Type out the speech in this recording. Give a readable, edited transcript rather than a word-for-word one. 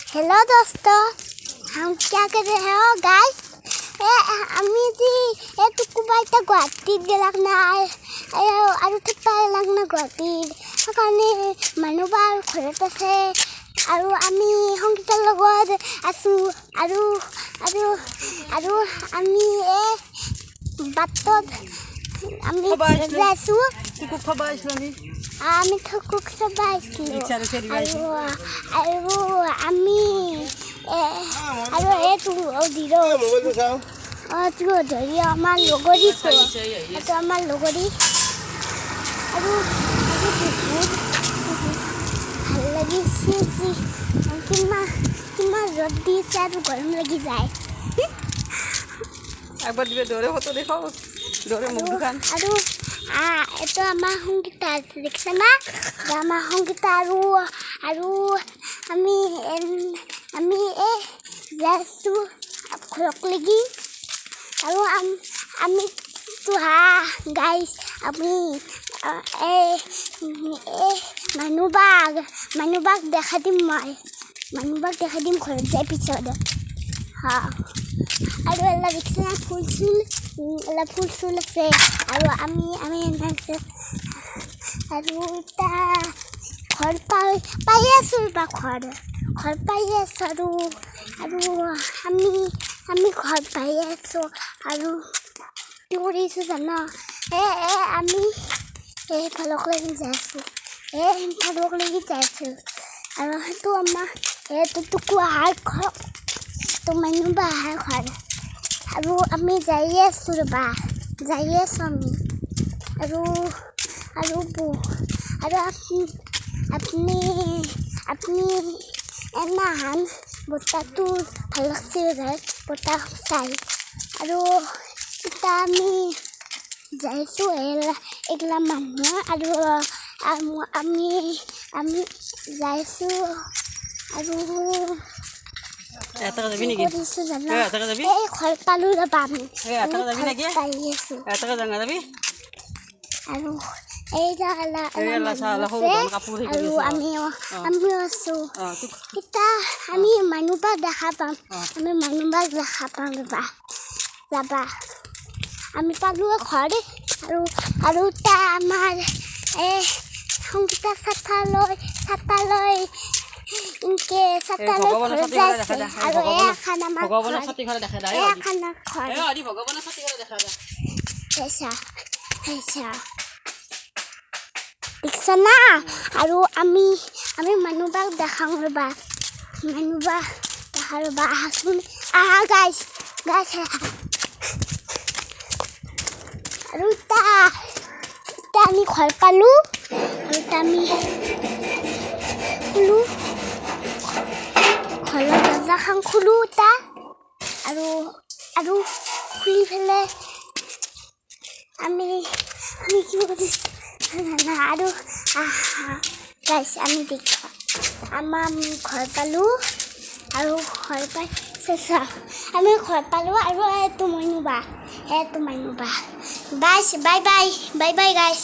Hello दोस्तों, हम क्या कर रहे हो गाइस? আমি যে টুকুবাইটা গুৱাহাটীত গেলাক না আৰু ঠিকটা গেলাক না গুৱাহাটীত সেইকাৰণে মানুহবা ঘৰত আছে আৰু আমি সংগীতৰ লগত আছোঁ আৰু আৰু আৰু আমি বাটত আমি যাইছোঁ আমি ঠুকুক চাব আহিছিলোঁ আৰু আমি আৰু এইটো ধৰি আমাৰ লগৰীটো এইটো আমাৰ লগৰী আৰু বহুত ভাল লাগিছে কিমান ৰ'দ দিছে আৰু গৰম লাগি যায় একবাৰ দিবে দৌড়ে ফটো দেখাও দৌড়ে মুখ দোকান আৰু এইটো আমাৰ সংগীতা দেখিছে না আমাৰ সংগীতা আৰু আমি যাইছোঁ ঘৰক লাগি আৰু আমি গাইছ আমি মানুহবাক দেখা দিম ঘৰত যাই পিছত আৰু এলা দেখিছে না ফুল চুল আছে আৰু আমি আৰু এটা ঘৰ পাই আছোঁ ঘৰ পাই আছোঁ আৰু আমি ঘৰ পাই আছোঁ আৰু কি কৰিছোঁ জানো আমি এইফালক লাগি যাইছোঁ আৰু সেইটো আমাৰ এইটোকো আহাৰ ঘৰ তো মানুহ বা আহাৰ ঘৰ আৰু আমি যাই আছোঁ আমি আৰু আপুনি এনাহান বতাহটো ভাল লাগছে বতাহ চাই আৰু এতিয়া আমি যাইছোঁ এগলা মানুহ আৰু আমি যাইছোঁ আৰু কৰিছোঁ জানো ঘৰ পালোঁ ৰ'বা আমি পাই আছোঁ আৰু আৰু আমিও আছোঁ এতিয়া আমি মানুহবাক দেখা পাম যাবা আমি পালোঁ ঘৰ আৰু এতিয়া আমাৰ সংগীতা ছাতালৈ ঘৰত যাইছে আৰু এখন আমাৰ দেখিছা না আৰু আমি মানুহবাক দেখাওঁ ৰ'বা আহাচোন আহা গাইছ আৰু এতিয়া আমি ঘৰ পালোঁ আৰু এতিয়া আমি ঘৰৰ দৰজাখন খোলোঁ এতিয়া আৰু খুলি পেলাই আমি কি কৰিছোঁ আৰু গাইছ আমি দেখোঁ আমাৰ ঘৰ পালোঁ আৰু ঘৰ পাই আমি ঘৰ পালোঁ আৰু এইটো মানুহ বা গাইছ বাই বাই গাইছ